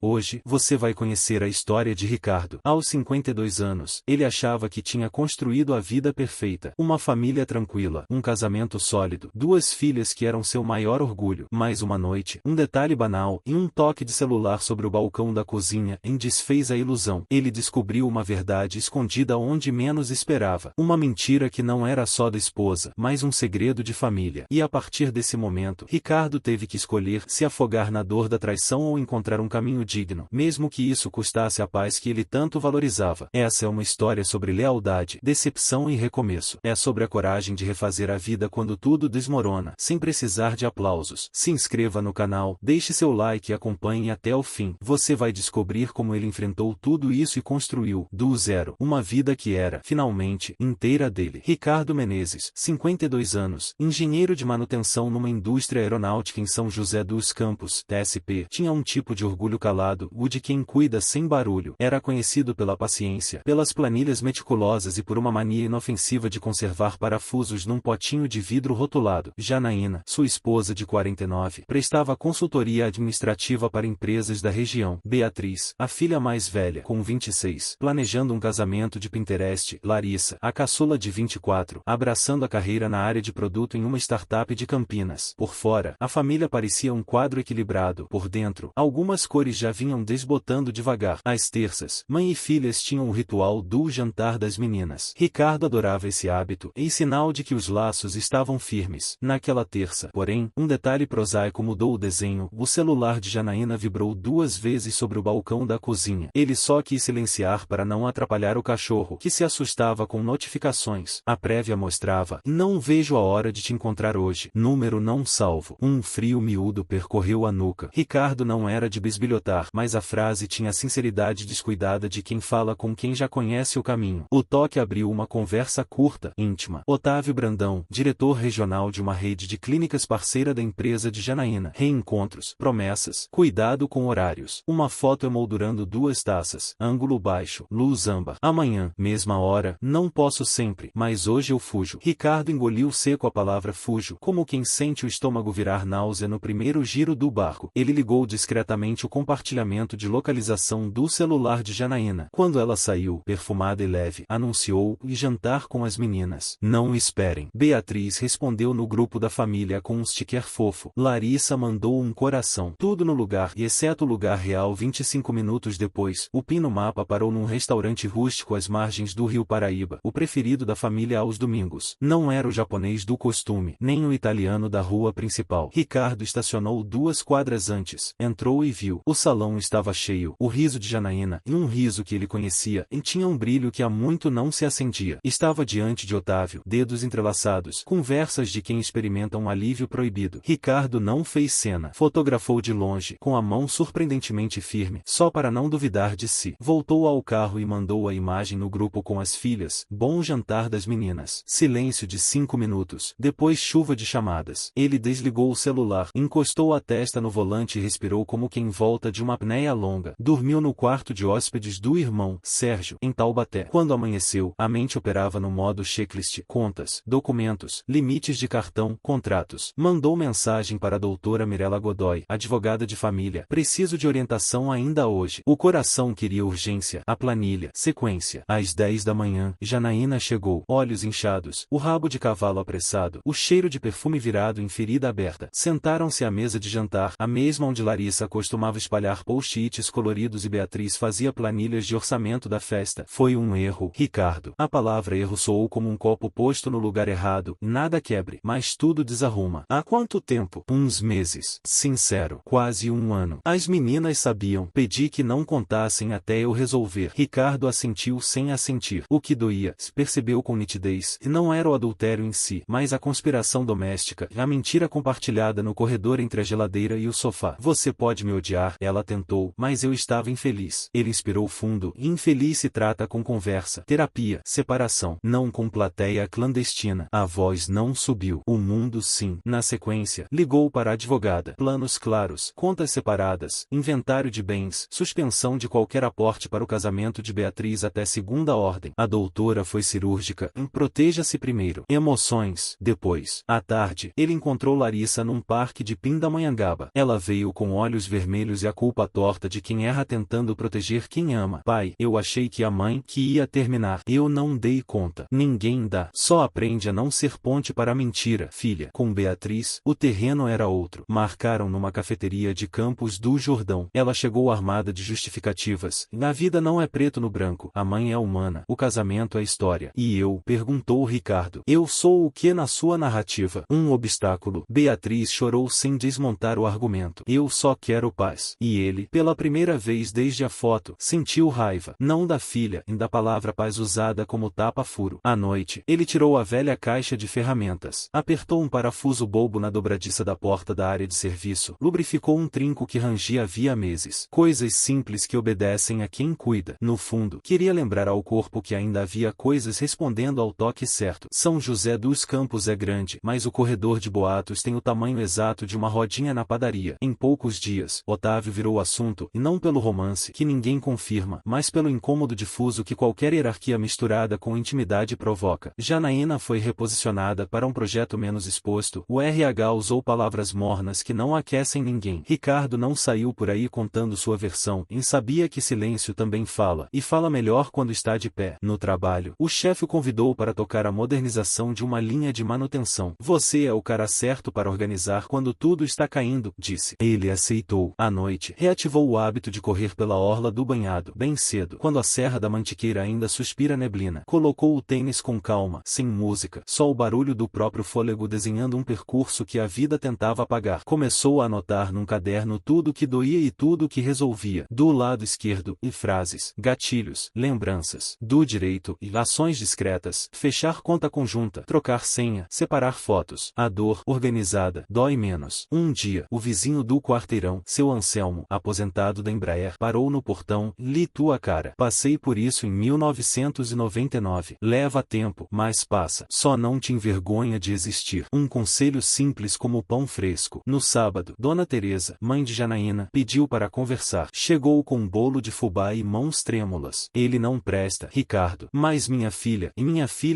Hoje, você vai conhecer a história de Ricardo. Aos 52 anos, ele achava que tinha construído a vida perfeita. Uma família tranquila, um casamento sólido, duas filhas que eram seu maior orgulho. Mas uma noite, um detalhe banal e um toque de celular sobre o balcão da cozinha desfez a ilusão. Ele descobriu uma verdade escondida onde menos esperava. Uma mentira que não era só da esposa, mas um segredo de família. E a partir desse momento, Ricardo teve que escolher se afogar na dor da traição ou encontrar um caminho digno, mesmo que isso custasse a paz que ele tanto valorizava. Essa é uma história sobre lealdade, decepção e recomeço. É sobre a coragem de refazer a vida quando tudo desmorona, sem precisar de aplausos. Se inscreva no canal, deixe seu like e acompanhe até o fim. Você vai descobrir como ele enfrentou tudo isso e construiu, do zero, uma vida que era, finalmente, inteira dele. Ricardo Menezes, 52 anos, engenheiro de manutenção numa indústria aeronáutica em São José dos Campos, TSP, tinha um tipo de orgulho calado, o de quem cuida sem barulho. Era conhecido pela paciência, pelas planilhas meticulosas e por uma mania inofensiva de conservar parafusos num potinho de vidro rotulado. Janaína, sua esposa de 49, prestava consultoria administrativa para empresas da região. Beatriz, a filha mais velha, com 26, planejando um casamento de Pinterest. Larissa, a caçula de 24, abraçando a carreira na área de produto em uma startup de Campinas. Por fora, a família parecia um quadro equilibrado. Por dentro, algumas cores já vinham desbotando devagar. Às terças, mãe e filhas tinham o ritual do jantar das meninas. Ricardo adorava esse hábito, em sinal de que os laços estavam firmes. Naquela terça, porém, um detalhe prosaico mudou o desenho. O celular de Janaína vibrou 2 vezes sobre o balcão da cozinha. Ele só quis silenciar para não atrapalhar o cachorro, que se assustava com notificações. A prévia mostrava: "Não vejo a hora de te encontrar hoje. Número não salvo." Um frio miúdo percorreu a nuca. Ricardo não era de bisbilhotar, mas a frase tinha a sinceridade descuidada de quem fala com quem já conhece o caminho. O toque abriu uma conversa curta, íntima. Otávio Brandão, diretor regional de uma rede de clínicas parceira da empresa de Janaína. Reencontros, promessas, cuidado com horários. Uma foto emoldurando 2 taças, ângulo baixo, luz âmbar. Amanhã, mesma hora, não posso sempre, mas hoje eu fujo. Ricardo engoliu seco a palavra fujo, como quem sente o estômago virar náusea no primeiro giro do barco. Ele ligou discretamente o compartilhamento de localização do celular de Janaína. Quando ela saiu, perfumada e leve, anunciou: "E jantar com as meninas. Não esperem." Beatriz respondeu no grupo da família com um sticker fofo. Larissa mandou um coração. Tudo no lugar, e exceto o lugar real. 25 minutos depois, o PIN no mapa parou num restaurante rústico às margens do Rio Paraíba, o preferido da família aos domingos. Não era o japonês do costume, nem o italiano da rua principal. Ricardo estacionou 2 quadras antes. Entrou e viu. O salão estava cheio. O riso de Janaína, e um riso que ele conhecia, e tinha um brilho que há muito não se acendia. Estava diante de Otávio, dedos entrelaçados, conversas de quem experimenta um alívio proibido. Ricardo não fez cena. Fotografou de longe, com a mão surpreendentemente firme, só para não duvidar de si. Voltou ao carro e mandou a imagem no grupo com as filhas. Bom jantar das meninas. Silêncio de 5 minutos. Depois chuva de chamadas. Ele desligou o celular, encostou a testa no volante e respirou como quem volta de uma apneia longa. Dormiu no quarto de hóspedes do irmão, Sérgio, em Taubaté. Quando amanheceu, a mente operava no modo checklist: contas, documentos, limites de cartão, contratos. Mandou mensagem para a doutora Mirela Godoy, advogada de família: "Preciso de orientação ainda hoje." O coração queria urgência, a planilha, sequência. Às 10 da manhã, Janaína chegou, olhos inchados, o rabo de cavalo apressado, o cheiro de perfume virado em ferida aberta. Sentaram-se à mesa de jantar, a mesma onde Larissa costumava espalhar post-its coloridos e Beatriz fazia planilhas de orçamento da festa. Foi um erro, Ricardo. A palavra erro soou como um copo posto no lugar errado. Nada quebre, mas tudo desarruma. Há quanto tempo? Uns meses. Sincero, quase 1 ano. As meninas sabiam. Pedi que não contassem até eu resolver. Ricardo assentiu sem assentir. O que doía, se percebeu com nitidez, e não era o adultério em si, mas a conspiração doméstica, a mentira compartilhada no corredor entre a geladeira e o sofá. "Você pode me odiar," ela tentou, "mas eu estava infeliz." Ele inspirou fundo. Infeliz se trata com conversa, terapia, separação, não com plateia clandestina. A voz não subiu. O mundo sim. Na sequência, ligou para a advogada. Planos claros, contas separadas, inventário de bens, suspensão de qualquer aporte para o casamento de Beatriz até segunda ordem. A doutora foi cirúrgica. Proteja-se primeiro. Emoções, depois. À tarde, ele encontrou Larissa num parque de Pindamonhangaba. Ela veio com olhos vermelhos e a culpa culpa torta de quem erra tentando proteger quem ama. Pai, eu achei que a mãe que ia terminar. Eu não dei conta. Ninguém dá. Só aprende a não ser ponte para a mentira. Filha. Com Beatriz, o terreno era outro. Marcaram numa cafeteria de Campos do Jordão. Ela chegou armada de justificativas. A vida não é preto no branco. A mãe é humana. O casamento é história. E eu? Perguntou Ricardo. Eu sou o que na sua narrativa? Um obstáculo. Beatriz chorou sem desmontar o argumento. Eu só quero paz. E ele, pela primeira vez desde a foto, sentiu raiva. Não da filha, e da palavra paz usada como tapa-furo. À noite, ele tirou a velha caixa de ferramentas. Apertou um parafuso bobo na dobradiça da porta da área de serviço. Lubrificou um trinco que rangia havia meses. Coisas simples que obedecem a quem cuida. No fundo, queria lembrar ao corpo que ainda havia coisas respondendo ao toque certo. São José dos Campos é grande, mas o corredor de boatos tem o tamanho exato de uma rodinha na padaria. Em poucos dias, Otávio virou assunto, e não pelo romance, que ninguém confirma, mas pelo incômodo difuso que qualquer hierarquia misturada com intimidade provoca. Janaína foi reposicionada para um projeto menos exposto. O RH usou palavras mornas que não aquecem ninguém. Ricardo não saiu por aí contando sua versão, e sabia que silêncio também fala, e fala melhor quando está de pé. No trabalho, o chefe o convidou para tocar a modernização de uma linha de manutenção. Você é o cara certo para organizar quando tudo está caindo, disse. Ele aceitou. À noite, reativou o hábito de correr pela orla do banhado, bem cedo, quando a Serra da Mantiqueira ainda suspira neblina. Colocou o tênis com calma, sem música, só o barulho do próprio fôlego desenhando um percurso que a vida tentava apagar. Começou a anotar num caderno tudo que doía e tudo que resolvia. Do lado esquerdo, e frases, gatilhos, lembranças. Do direito, e ações discretas, fechar conta conjunta, trocar senha, separar fotos. A dor, organizada, dói menos. Um dia, o vizinho do quarteirão, seu Anselmo, aposentado da Embraer, parou no portão. Li tua cara. Passei por isso em 1999. Leva tempo, mas passa. Só não te envergonha de existir. Um conselho simples como pão fresco. No sábado, Dona Teresa, mãe de Janaína, pediu para conversar. Chegou com um bolo de fubá e mãos trêmulas. Ele não presta, Ricardo. Mas minha filha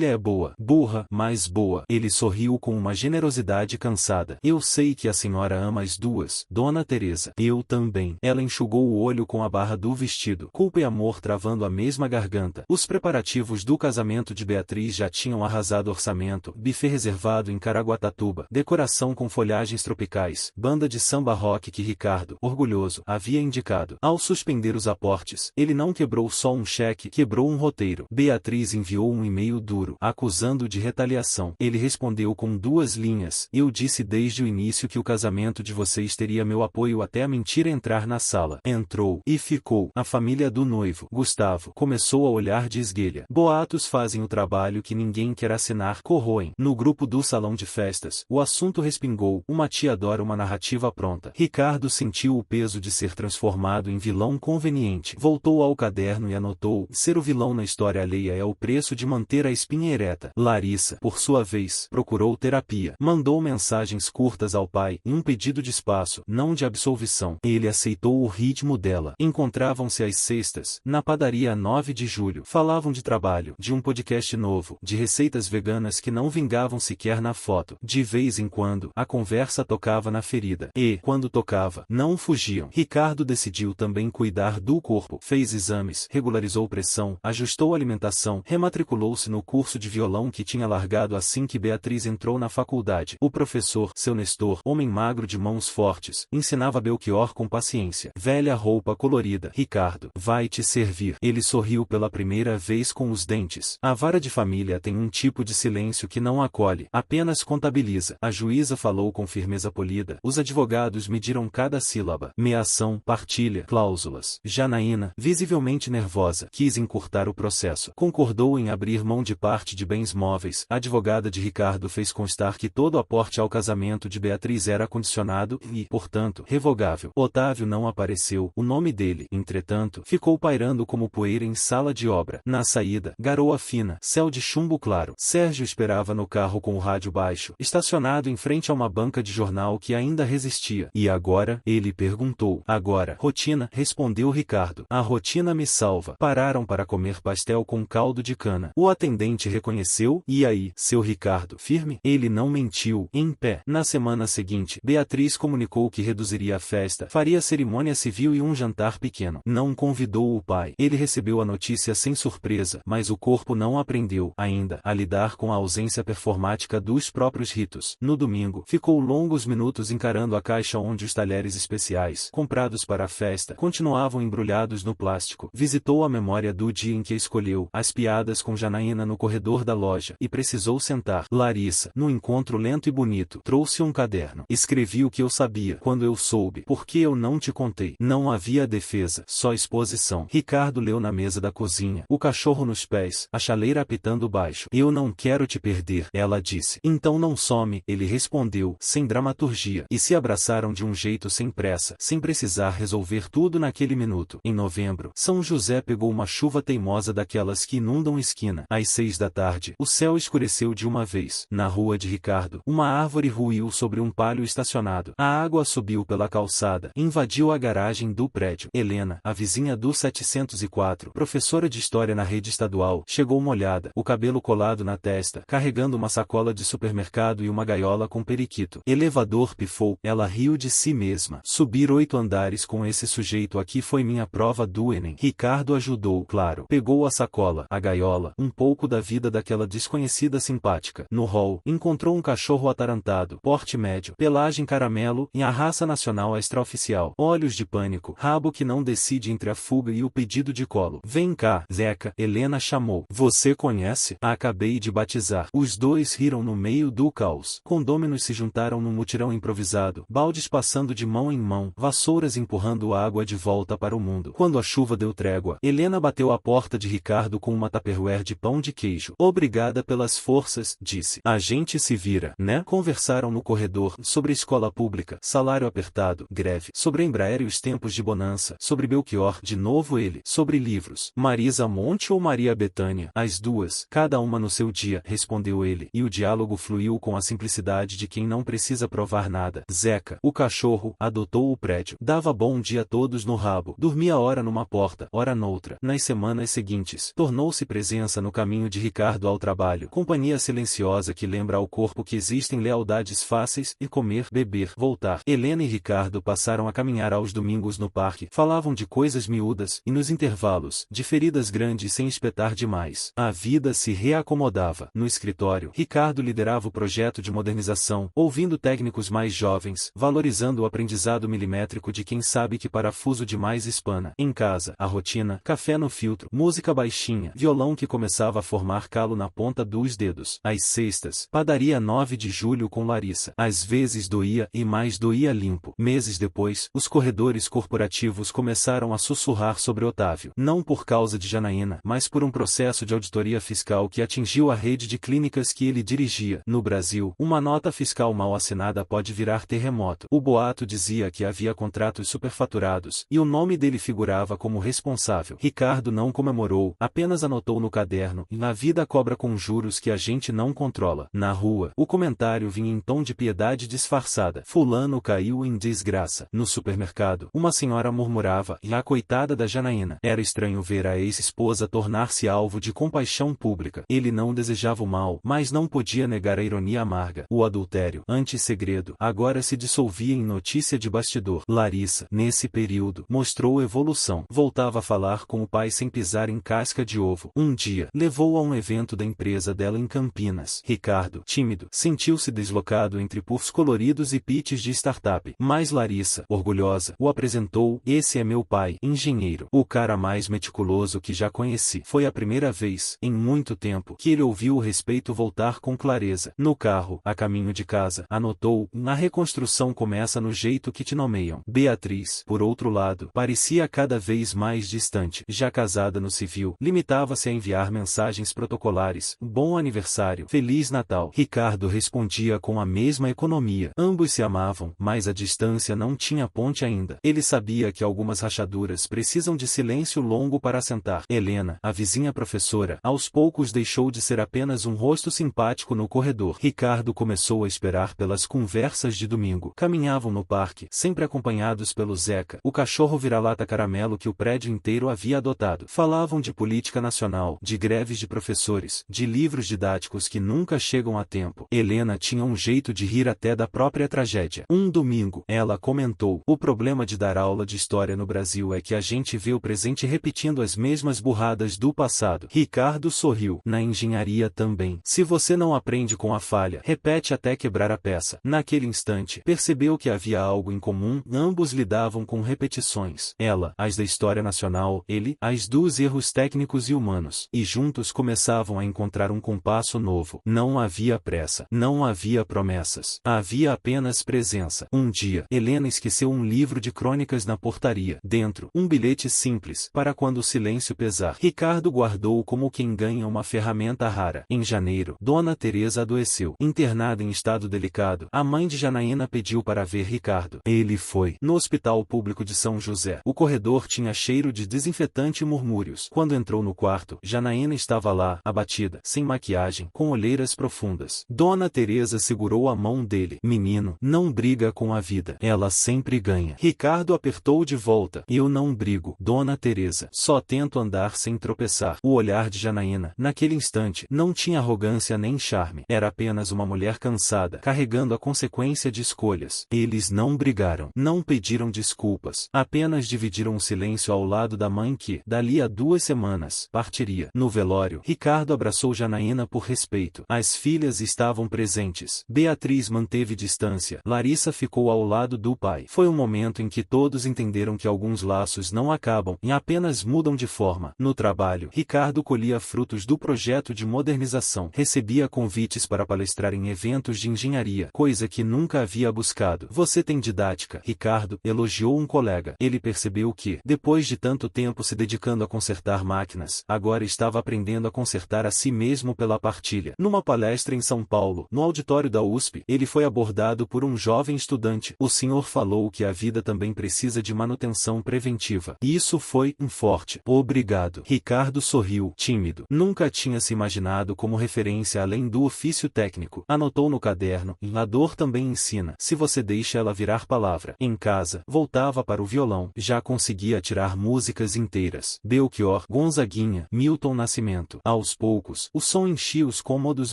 é boa. Burra, mas boa. Ele sorriu com uma generosidade cansada. Eu sei que a senhora ama as duas, Dona Teresa. Eu também. Ela enxugou o olho com a barra do vestido. Culpa e amor travando a mesma garganta. Os preparativos do casamento de Beatriz já tinham arrasado orçamento. Buffet reservado em Caraguatatuba. Decoração com folhagens tropicais. Banda de samba rock que Ricardo, orgulhoso, havia indicado. Ao suspender os aportes, ele não quebrou só um cheque, quebrou um roteiro. Beatriz enviou um e-mail duro, acusando de retaliação. Ele respondeu com 2 linhas. Eu disse desde o início que o casamento de vocês teria meu apoio até a mentira entrar na sala. Entrou, e ficou. A família do noivo, Gustavo, começou a olhar de esguelha. Boatos fazem o trabalho que ninguém quer assinar, corroem. No grupo do salão de festas, o assunto respingou. Uma tia adora uma narrativa pronta. Ricardo sentiu o peso de ser transformado em vilão conveniente. Voltou ao caderno e anotou: ser o vilão na história alheia é o preço de manter a espinha ereta. Larissa, por sua vez, procurou terapia. Mandou mensagens curtas ao pai, em um pedido de espaço, não de absolvição. Ele aceitou o ritmo dela. Encontravam-se às sextas, na padaria 9 de julho. Falavam de trabalho, de um podcast novo, de receitas veganas que não vingavam sequer na foto. De vez em quando, a conversa tocava na ferida. E, quando tocava, não fugiam. Ricardo decidiu também cuidar do corpo. Fez exames, regularizou pressão, ajustou alimentação, rematriculou-se no curso de violão que tinha largado assim que Beatriz entrou na faculdade. O professor, seu Nestor, homem magro de mãos fortes, ensinava Belchior com paciência. Velha roupa colorida. Ricardo, vai te servir. Ele sorriu pela primeira vez com os dentes. A vara de família tem um tipo de silêncio que não acolhe, apenas contabiliza. A juíza falou com firmeza polida. Os advogados mediram cada sílaba. Meação, partilha, cláusulas. Janaína, visivelmente nervosa, quis encurtar o processo. Concordou em abrir mão de parte de bens móveis. A advogada de Ricardo fez constar que todo aporte ao casamento de Beatriz era condicionado e, portanto, revogável. Otávio não apareceu. O nome dele, entretanto, ficou pairando como poeira em sala de obra. Na saída, garoa fina, céu de chumbo claro. Sérgio esperava no carro com o rádio baixo, estacionado em frente a uma banca de jornal que ainda resistia. E agora? Ele perguntou. Agora. Rotina, respondeu Ricardo. A rotina me salva. Pararam para comer pastel com caldo de cana. O atendente reconheceu. E aí, seu Ricardo? Firme? Ele não mentiu. Em pé. Na semana seguinte, Beatriz comunicou que reduziria a festa, faria Havia cerimônia civil e um jantar pequeno. Não convidou o pai. Ele recebeu a notícia sem surpresa, mas o corpo não aprendeu, ainda, a lidar com a ausência performática dos próprios ritos. No domingo, ficou longos minutos encarando a caixa onde os talheres especiais, comprados para a festa, continuavam embrulhados no plástico. Visitou a memória do dia em que escolheu, as piadas com Janaína no corredor da loja, e precisou sentar. Larissa, no encontro lento e bonito, trouxe um caderno. Escrevi o que eu sabia, quando eu soube. Por que eu não te contei? Não havia defesa, só exposição. Ricardo leu na mesa da cozinha, o cachorro nos pés, a chaleira apitando baixo. Eu não quero te perder, ela disse. Então não some, ele respondeu, sem dramaturgia. E se abraçaram de um jeito sem pressa, sem precisar resolver tudo naquele minuto. Em novembro, São José pegou uma chuva teimosa daquelas que inundam esquina. Às 6 da tarde, o céu escureceu de uma vez. Na rua de Ricardo, uma árvore ruiu sobre um palio estacionado. A água subiu pela calçada, invadiu a garagem do prédio. Helena, a vizinha do 704, professora de história na rede estadual, chegou molhada, o cabelo colado na testa, carregando uma sacola de supermercado e uma gaiola com periquito. Elevador pifou, ela riu de si mesma. Subir 8 andares com esse sujeito aqui foi minha prova do Enem. Ricardo ajudou, claro. Pegou a sacola, a gaiola, um pouco da vida daquela desconhecida simpática. No hall, encontrou um cachorro atarantado, porte médio, pelagem caramelo e a raça nacional extraoficial. Olhos de pânico, rabo que não decide entre a fuga e o pedido de colo. Vem cá, Zeca, Helena chamou. Você conhece? Acabei de batizar. Os dois riram no meio do caos. Condôminos se juntaram num mutirão improvisado, baldes passando de mão em mão, vassouras empurrando água de volta para o mundo. Quando a chuva deu trégua, Helena bateu à porta de Ricardo com uma tupperware de pão de queijo. Obrigada pelas forças, disse. A gente se vira, né? Conversaram no corredor, sobre escola pública, salário apertado, greve, sobre Embraer e os tempos de bonança, sobre Belchior, de novo ele, sobre livros. Marisa Monte ou Maria Bethânia? As duas, cada uma no seu dia, respondeu ele, e o diálogo fluiu com a simplicidade de quem não precisa provar nada. Zeca, o cachorro, adotou o prédio. Dava bom dia a todos no rabo. Dormia ora numa porta, ora noutra. Nas semanas seguintes, tornou-se presença no caminho de Ricardo ao trabalho. Companhia silenciosa que lembra ao corpo que existem lealdades fáceis, e comer, beber, voltar. Helena e Ricardo passaram a caminhar aos domingos no parque. Falavam de coisas miúdas, e nos intervalos, de feridas grandes sem espetar demais. A vida se reacomodava. No escritório, Ricardo liderava o projeto de modernização, ouvindo técnicos mais jovens, valorizando o aprendizado milimétrico de quem sabe que parafuso demais espana. Em casa, a rotina, café no filtro, música baixinha, violão que começava a formar calo na ponta dos dedos. Às sextas, padaria 9 de julho com Larissa. Às vezes doía, e mais doía limpo. Meses depois, os corredores corporativos começaram a sussurrar sobre Otávio. Não por causa de Janaína, mas por um processo de auditoria fiscal que atingiu a rede de clínicas que ele dirigia. No Brasil, uma nota fiscal mal assinada pode virar terremoto. O boato dizia que havia contratos superfaturados, e o nome dele figurava como responsável. Ricardo não comemorou, apenas anotou no caderno, e na vida cobra com juros que a gente não controla. Na rua, o comentário vinha em tom de piedade disfarçada. Fulano caiu em desgraça. No supermercado, uma senhora murmurava, e a coitada da Janaína. Era estranho ver a ex-esposa tornar-se alvo de compaixão pública. Ele não desejava o mal, mas não podia negar a ironia amarga. O adultério, antes segredo, agora se dissolvia em notícia de bastidor. Larissa, nesse período, mostrou evolução. Voltava a falar com o pai sem pisar em casca de ovo. Um dia, levou a um evento da empresa dela em Campinas. Ricardo, tímido, sentiu-se deslocado entre puffs coloridos e pitches de startup. Mas Larissa, orgulhosa, o apresentou. Esse é meu pai, engenheiro. O cara mais meticuloso que já conheci. Foi a primeira vez, em muito tempo, que ele ouviu o respeito voltar com clareza. No carro, a caminho de casa, anotou, a reconstrução começa no jeito que te nomeiam. Beatriz, por outro lado, parecia cada vez mais distante. Já casada no civil, limitava-se a enviar mensagens protocolares. Bom aniversário, Feliz Natal. Ricardo respondia com a mesma economia. Ambos se amavam, mas a distância não tinha ponte ainda. Ele sabia que algumas rachaduras precisam de silêncio longo para assentar. Helena, a vizinha professora, aos poucos deixou de ser apenas um rosto simpático no corredor. Ricardo começou a esperar pelas conversas de domingo. Caminhavam no parque, sempre acompanhados pelo Zeca, o cachorro vira-lata caramelo que o prédio inteiro havia adotado. Falavam de política nacional, de greves de professores, de livros didáticos que nunca chegam a tempo. Helena tinha um jeito de rir até da própria tragédia. Um domingo, ela comentou, O problema de dar aula de história no Brasil é que a gente vê o presente repetindo as mesmas burradas do passado. Ricardo sorriu. Na engenharia também. Se você não aprende com a falha, repete até quebrar a peça. Naquele instante, percebeu que havia algo em comum, ambos lidavam com repetições. Ela, as da história nacional, ele, as dos erros técnicos e humanos. E juntos começavam a encontrar um compasso novo. Não havia pressa. Não havia promessas. Havia apenas presença. Um dia, Helena esqueceu um livro de crônicas na portaria. Dentro, um bilhete simples, para quando o silêncio pesar. Ricardo guardou como quem ganha uma ferramenta rara. Em janeiro, Dona Teresa adoeceu. Internada em estado delicado, a mãe de Janaína pediu para ver Ricardo. Ele foi. No Hospital Público de São José, o corredor tinha cheiro de desinfetante e murmúrios. Quando entrou no quarto, Janaína estava lá, abatida, sem maquiagem, com olheiras profundas. Dona Teresa segurou a mão dele. Menino, não briga com a vida. Ela sempre ganha. Ricardo apertou de volta. Eu não brigo, Dona Teresa. Só tento andar sem tropeçar. O olhar de Janaína, naquele instante, não tinha arrogância nem charme. Era apenas uma mulher cansada, carregando a consequência de escolhas. Eles não brigaram. Não pediram desculpas. Apenas dividiram o silêncio ao lado da mãe que, dali a 2 semanas, partiria. No velório, Ricardo abraçou Janaína por respeito. As filhas estavam presentes. Beatriz manteve distância. Larissa ficou ao lado do pai. Foi um momento em que todos entenderam que alguns laços não acabam e apenas mudam de forma. No trabalho, Ricardo colhia frutos do projeto de modernização. Recebia convites para palestrar em eventos de engenharia, coisa que nunca havia buscado. Você tem didática, Ricardo, elogiou um colega. Ele percebeu que, depois de tanto tempo se dedicando a consertar máquinas, agora estava aprendendo a consertar a si mesmo pela partilha. Numa palestra em São Paulo, no auditório da USP, ele foi abordado por um jovem estudante. O senhor falou que a vida também precisa de manutenção preventiva. Isso foi um forte obrigado. Ricardo sorriu, tímido. Nunca tinha se imaginado como referência além do ofício técnico. Anotou no caderno, a dor também ensina, se você deixa ela virar palavra. Em casa, voltava para o violão. Já conseguia tirar músicas inteiras. Belchior, Gonzaguinha, Milton Nascimento. Aos poucos, o som enchia os cômodos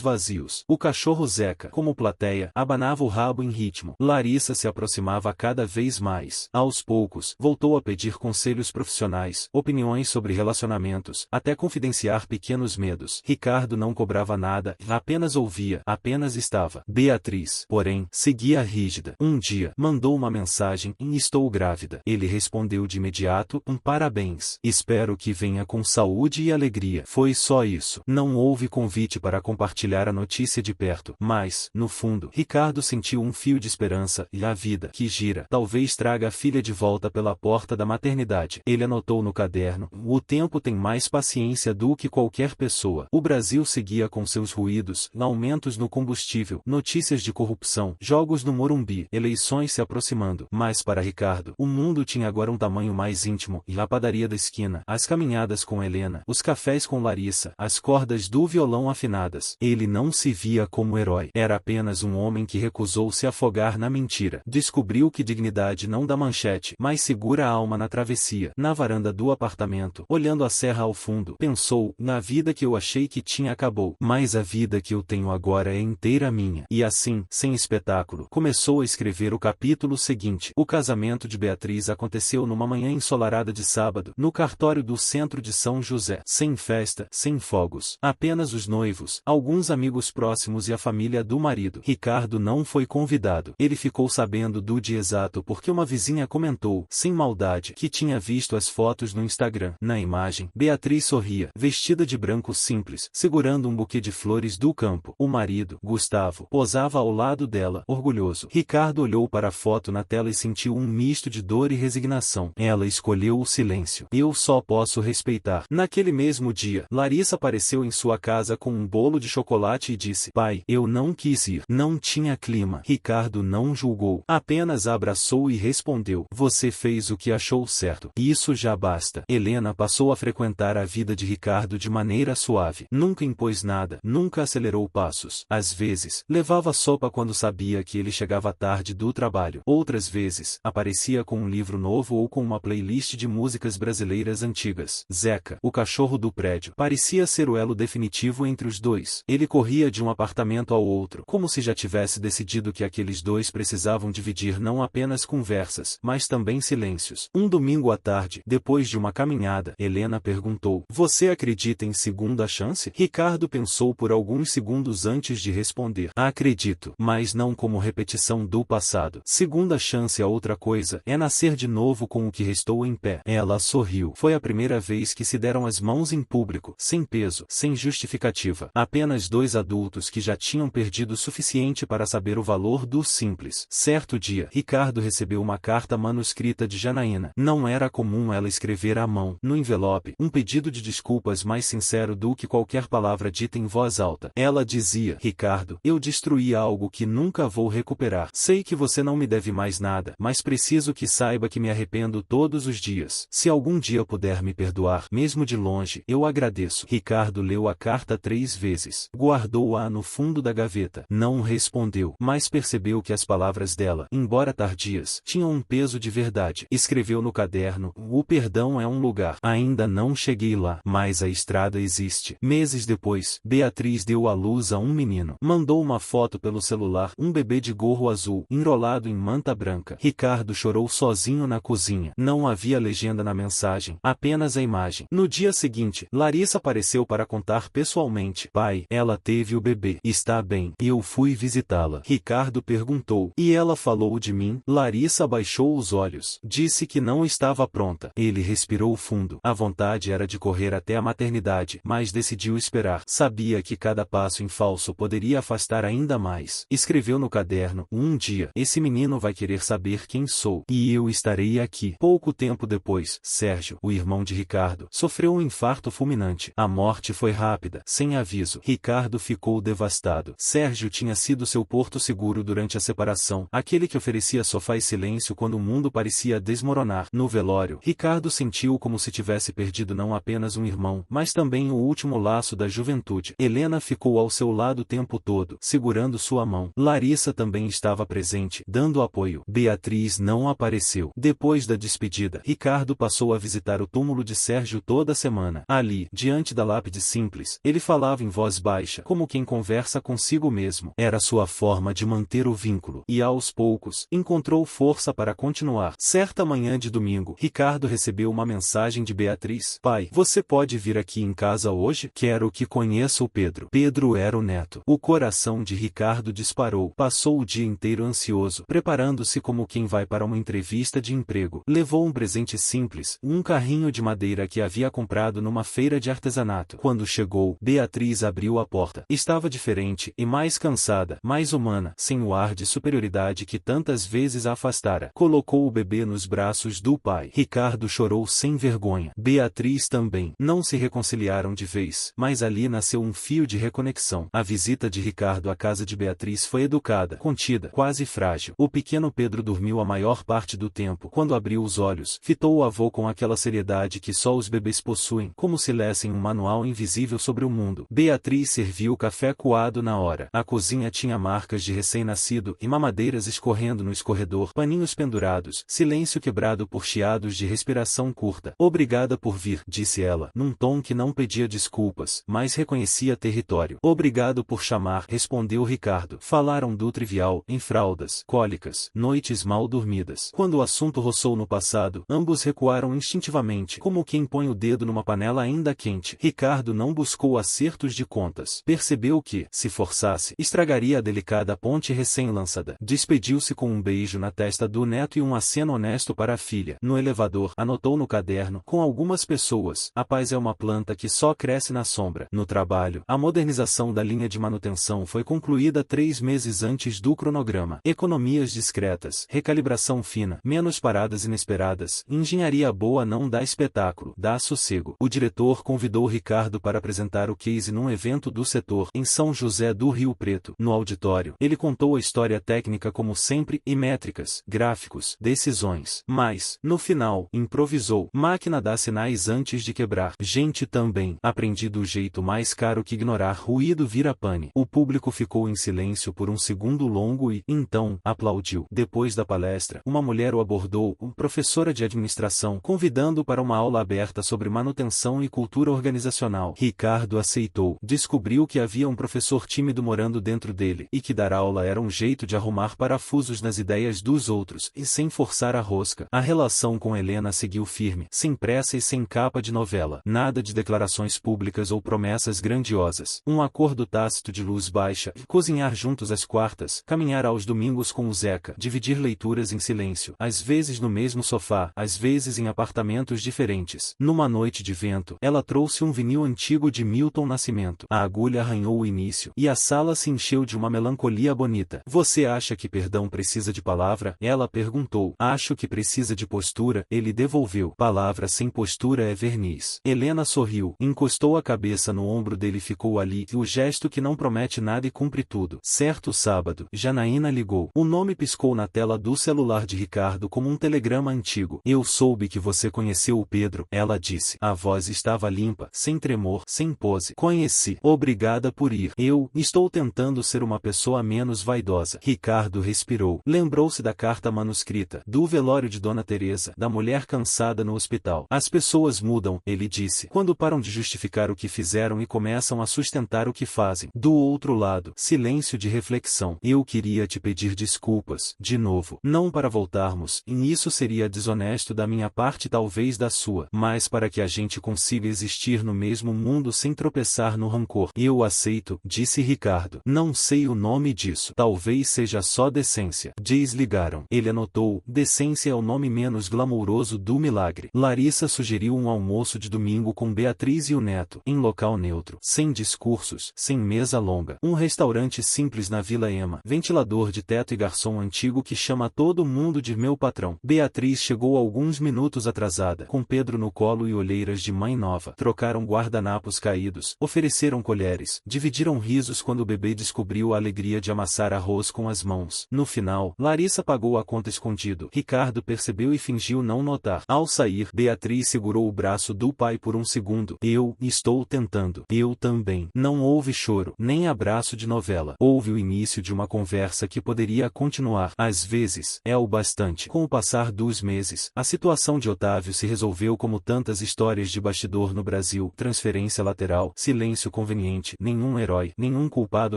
vazios. O cachorro Zeca, como plateia, abanava o rabo em ritmo. Larissa se aproximava cada vez mais. Aos poucos, voltou a pedir conselhos profissionais, opiniões sobre relacionamentos, até confidenciar pequenos medos. Ricardo não cobrava nada, apenas ouvia, apenas estava. Beatriz, porém, seguia rígida. Um dia, mandou uma mensagem: estou grávida. Ele respondeu de imediato: parabéns. Espero que venha com saúde e alegria. Foi só isso. Não houve convite para compartilhar a notícia de perto, mas, no fundo, Ricardo sentiu um fio de esperança, e a vida, que gira, talvez traga a filha de volta pela porta da maternidade. Ele anotou no caderno: o tempo tem mais paciência do que qualquer pessoa. O Brasil seguia com seus ruídos, aumentos no combustível, notícias de corrupção, jogos no Morumbi, eleições se aproximando. Mas para Ricardo, o mundo tinha agora um tamanho mais íntimo, e a padaria da esquina, as caminhadas com Helena, os cafés com Larissa, as cordas do violão afinadas. Ele não se via como herói. Era apenas um homem que recusou se afogar na mentira. Descobriu que dignidade não dá manchete, mas segura a alma na travessia. Na varanda do apartamento, olhando a serra ao fundo, pensou: na vida que eu achei que tinha acabou, mas a vida que eu tenho agora é inteira minha. E assim, sem espetáculo, começou a escrever o capítulo seguinte. O casamento de Beatriz aconteceu numa manhã ensolarada de sábado, no cartório do centro de São José. Sem festa, sem fogos. Apenas os noivos, alguns amigos próximos e a família do marido. Ricardo não foi convidado. Ele ficou sabendo do dia exato porque uma vizinha comentou, sem maldade, que tinha visto as fotos no Instagram. Na imagem, Beatriz sorria, vestida de branco simples, segurando um buquê de flores do campo. O marido, Gustavo, posava ao lado dela, orgulhoso. Ricardo olhou para a foto na tela e sentiu um misto de dor e resignação. Ela escolheu o silêncio. Eu só posso respeitar. Naquele mesmo dia, Larissa apareceu em sua casa com um bolo de chocolate e disse: pai, eu não quis ir. Não tinha clima. Ricardo não julgou. Apenas a abraçou e respondeu: você fez o que achou certo. Isso já basta. Helena passou a frequentar a vida de Ricardo de maneira suave. Nunca impôs nada, nunca acelerou passos. Às vezes, levava sopa quando sabia que ele chegava tarde do trabalho. Outras vezes, aparecia com um livro novo ou com uma playlist de músicas brasileiras antigas. Zeca, o cachorro do prédio, parecia ser o elo definitivo entre os dois. Ele corria de um apartamento ao outro, como se já tivesse decidido que aqueles dois precisavam dividir não apenas conversas, mas também silêncios. Um domingo à tarde, depois de uma caminhada, Helena perguntou: "Você acredita em segunda chance?" Ricardo pensou por alguns segundos antes de responder: "Acredito, mas não como repetição do passado. Segunda chance é outra coisa, é nascer de novo com o que restou em pé." Ela sorriu. Foi a primeira vez que se deram as mãos em público, sem peso, sem justificativa. Apenas dois adultos que já tinham perdido o suficiente para saber o valor do simples. Certo dia, Ricardo recebeu uma carta manuscrita de Janaína. Não era comum ela escrever à mão, no envelope, um pedido de desculpas mais sincero do que qualquer palavra dita em voz alta. Ela dizia: "Ricardo, eu destruí algo que nunca vou recuperar. Sei que você não me deve mais nada, mas preciso que saiba que me arrependo todos os dias. Se algum dia puder me perdoar, mesmo de longe, eu agradeço." Ricardo leu a carta 3 vezes. Guardou-a no fundo da gaveta. Não respondeu, mas percebeu que as palavras dela, embora tardias, tinham um peso de verdade. Escreveu no caderno: "O perdão é um lugar. Ainda não cheguei lá, mas a estrada existe." Meses depois, Beatriz deu à luz a um menino. Mandou uma foto pelo celular: um bebê de gorro azul, enrolado em manta branca. Ricardo chorou sozinho na cozinha. Não havia legenda na mensagem, apenas a imagem. No dia seguinte, Larissa apareceu para contar pessoalmente: "Pai, ela teve o bebê. Está bem. Eu fui visitá-la." Ricardo perguntou: "E ela falou de mim?" Larissa baixou os olhos. Disse que não estava pronta. Ele respirou fundo. A vontade era de correr até a maternidade, mas decidiu esperar. Sabia que cada passo em falso poderia afastar ainda mais. Escreveu no caderno: "Um dia, esse menino vai querer saber quem sou, e eu estarei aqui." Pouco tempo depois, Sérgio, o irmão de Ricardo, sofreu um infarto fulminante. A morte foi rápida, sem aviso. Ricardo ficou devastado. Sérgio tinha sido seu porto seguro durante a separação, aquele que oferecia sofá e silêncio quando o mundo parecia desmoronar. No velório, Ricardo sentiu como se tivesse perdido não apenas um irmão, mas também o último laço da juventude. Helena ficou ao seu lado o tempo todo, segurando sua mão. Larissa também estava presente, dando apoio. Beatriz não apareceu. Depois da despedida, Ricardo passou a visitar o túmulo de Sérgio toda semana. Ali, diante da lápide simples, ele falava em voz baixa, como quem conversa consigo mesmo. Era sua forma de manter o vínculo. E aos poucos, encontrou força para continuar. Certa manhã de domingo, Ricardo recebeu uma mensagem de Beatriz: "Pai, você pode vir aqui em casa hoje? Quero que conheça o Pedro." Pedro era o neto. O coração de Ricardo disparou. Passou o dia inteiro ansioso, preparando-se como quem vai para uma entrevista de emprego. Levou um presente simples, um carrinho de madeira que havia comprado numa feira de artesanato. Quando chegou, Beatriz abriu a porta. Estava diferente e mais cansada, mais humana, sem o ar de superioridade que tantas vezes a afastara. Colocou o bebê nos braços do pai. Ricardo chorou sem vergonha. Beatriz também. Não se reconciliaram de vez, mas ali nasceu um fio de reconexão. A visita de Ricardo à casa de Beatriz foi educada, contida, quase frágil. O pequeno Pedro dormiu a maior parte do tempo. Quando abriu os olhos, fitou o avô com aquela seriedade que só os bebês possuem, como se lessem um manual invisível sobre o mundo. Beatriz serviu o café coado na hora. A cozinha tinha marcas de recém-nascido e mamadeiras escorrendo no escorredor, paninhos pendurados, silêncio quebrado por chiados de respiração curta. "Obrigada por vir", disse ela, num tom que não pedia desculpas, mas reconhecia território. "Obrigado por chamar", respondeu Ricardo. Falaram do trivial, em fraldas, cólicas, noites mal dormidas. Quando o assunto roçou no passado, ambos recuaram instintivamente, como quem põe o dedo numa panela ainda quente. Ricardo não buscou acertos de contas. Percebeu que, se forçasse, estragaria a delicada ponte recém-lançada. Despediu-se com um beijo na testa do neto e um aceno honesto para a filha. No elevador, anotou no caderno: "Com algumas pessoas, a paz é uma planta que só cresce na sombra." No trabalho, a modernização da linha de manutenção foi concluída 3 meses antes do cronograma. Economias discretas, recalibração fina, menos paradas inesperadas. Engenharia boa não dá espetáculo, dá sossego. O diretor convidou Ricardo para apresentar o case num evento do setor, em São José do Rio Preto. No auditório, ele contou a história técnica como sempre, e métricas, gráficos, decisões. Mas, no final, improvisou. Máquina dá sinais antes de quebrar. Gente também. Aprendi do jeito mais caro que ignorar ruído vira pane. O público ficou em silêncio por um segundo longo e, então, aplaudiu. Depois da palestra, uma mulher o abordou, professora de administração, convidando para uma aula aberta sobre manutenção e cultura organizacional. Ricardo aceitou. Descobriu que havia um professor tímido morando dentro dele, e que dar aula era um jeito de arrumar parafusos nas ideias dos dos outros, e sem forçar a rosca. A relação com Helena seguiu firme, sem pressa e sem capa de novela. Nada de declarações públicas ou promessas grandiosas. Um acordo tácito de luz baixa, cozinhar juntos às quartas, caminhar aos domingos com o Zeca, dividir leituras em silêncio, às vezes no mesmo sofá, às vezes em apartamentos diferentes. Numa noite de vento, ela trouxe um vinil antigo de Milton Nascimento. A agulha arranhou o início, e a sala se encheu de uma melancolia bonita. Você acha que perdão precisa de palavra? Ela perguntou. Acho que precisa de postura, ele devolveu. Palavra sem postura é verniz. Helena sorriu, encostou a cabeça no ombro dele e ficou ali, o gesto que não promete nada e cumpre tudo. Certo sábado, Janaína ligou. O nome piscou na tela do celular de Ricardo como um telegrama antigo. Eu soube que você conheceu o Pedro, ela disse. A voz estava limpa, sem tremor, sem pose. Conheci. Obrigada por ir. Eu estou tentando ser uma pessoa menos vaidosa. Ricardo respirou. Lembrou-se da carta manuscrita, do velório de Dona Teresa, da mulher cansada no hospital. As pessoas mudam, ele disse, quando param de justificar o que fizeram e começam a sustentar o que fazem. Do outro lado, silêncio de reflexão. Eu queria te pedir desculpas, de novo. Não para voltarmos, e isso seria desonesto da minha parte, talvez da sua, mas para que a gente consiga existir no mesmo mundo sem tropeçar no rancor. Eu aceito, disse Ricardo. Não sei o nome disso. Talvez seja só decência. Desligaram. Ele anotou. Decência é o nome menos glamouroso do milagre. Larissa sugeriu um almoço de domingo com Beatriz e o neto, em local neutro, sem discursos, sem mesa longa. Um restaurante simples na Vila Ema. Ventilador de teto e garçom antigo que chama todo mundo de meu patrão. Beatriz chegou alguns minutos atrasada, com Pedro no colo e olheiras de mãe nova. Trocaram guardanapos caídos, ofereceram colheres, dividiram risos quando o bebê descobriu a alegria de amassar arroz com as mãos. No final, Larissa pagou a conta escondido. Ricardo percebeu e fingiu não notar. Ao sair, Beatriz segurou o braço do pai por um segundo. Eu estou tentando. Eu também. Não houve choro, nem abraço de novela. Houve o início de uma conversa que poderia continuar. Às vezes, é o bastante. Com o passar dos meses, a situação de Otávio se resolveu como tantas histórias de bastidor no Brasil. Transferência lateral, silêncio conveniente, nenhum herói, nenhum culpado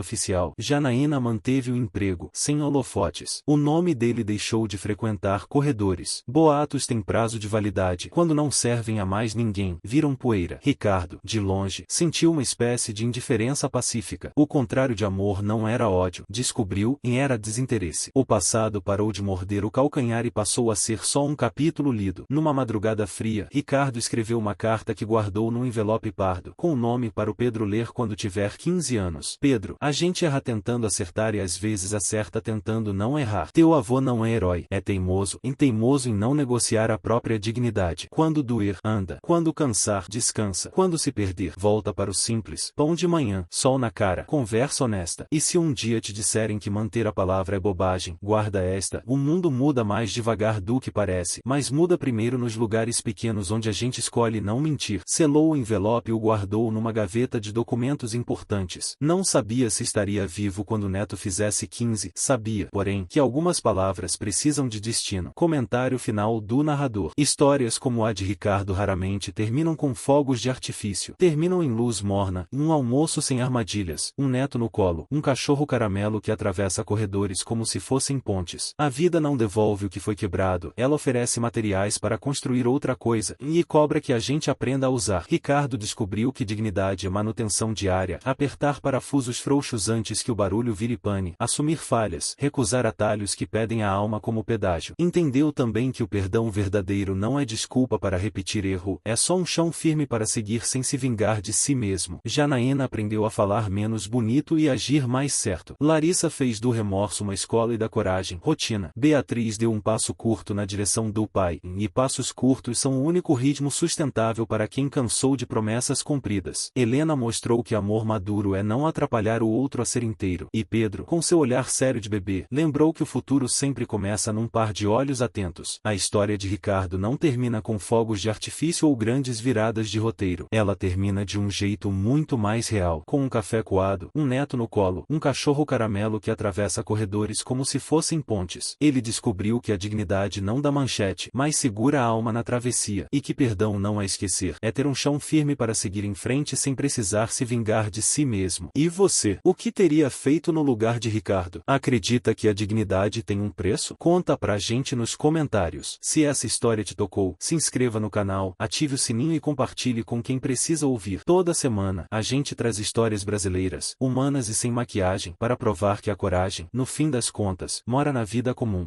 oficial. Janaína manteve o emprego, sem holofotes. O nome dele deixou de frequentar corredores. Boatos têm prazo de validade. Quando não servem a mais ninguém, viram poeira. Ricardo, de longe, sentiu uma espécie de indiferença pacífica. O contrário de amor não era ódio, descobriu, e era desinteresse. O passado parou de morder o calcanhar e passou a ser só um capítulo lido. Numa madrugada fria, Ricardo escreveu uma carta que guardou num envelope pardo, com o nome para o Pedro ler quando tiver 15 anos. Pedro, a gente erra tentando acertar e às vezes acerta tentando não errar. Teu avô não é herói, é teimoso em não negociar a própria dignidade. Quando doer, anda. Quando cansar, descansa. Quando se perder, volta para o simples. Pão de manhã, sol na cara, conversa honesta. E se um dia te disserem que manter a palavra é bobagem, guarda esta. O mundo muda mais devagar do que parece, mas muda primeiro nos lugares pequenos onde a gente escolhe não mentir. Selou o envelope e o guardou numa gaveta de documentos importantes. Não sabia se estaria vivo quando o neto fizesse 15. Sabia, porém, que algumas palavras precisam de destino. Comentário final do narrador. Histórias como a de Ricardo raramente terminam com fogos de artifício. Terminam em luz morna, um almoço sem armadilhas, um neto no colo, um cachorro caramelo que atravessa corredores como se fossem pontes. A vida não devolve o que foi quebrado, ela oferece materiais para construir outra coisa, e cobra que a gente aprenda a usar. Ricardo descobriu que dignidade é manutenção diária, apertar parafusos frouxos antes que o barulho vire pane, assumir falhas, recusar atalhos que pedem a alma como pedágio. Entendeu também que o perdão verdadeiro não é desculpa para repetir erro, é só um chão firme para seguir sem se vingar de si mesmo. Janaína aprendeu a falar menos bonito e agir mais certo. Larissa fez do remorso uma escola e da coragem, rotina. Beatriz deu um passo curto na direção do pai, e passos curtos são o único ritmo sustentável para quem cansou de promessas cumpridas. Helena mostrou que amor maduro é não atrapalhar o outro a ser inteiro. E Pedro, com seu olhar sério de bebê, lembrou que o futuro sempre começa num par de olhos atentos. A história de Ricardo não termina com fogos de artifício ou grandes viradas de roteiro. Ela termina de um jeito muito mais real, com um café coado, um neto no colo, um cachorro caramelo que atravessa corredores como se fossem pontes. Ele descobriu que a dignidade não dá manchete, mas segura a alma na travessia, e que perdão não é esquecer, é ter um chão firme para seguir em frente sem precisar se vingar de si mesmo. E você? O que teria feito no lugar de Ricardo? Acredita que a dignidade tem um um preço? Conta pra gente nos comentários. Se essa história te tocou, se inscreva no canal, ative o sininho e compartilhe com quem precisa ouvir. Toda semana, a gente traz histórias brasileiras, humanas e sem maquiagem, para provar que a coragem, no fim das contas, mora na vida comum.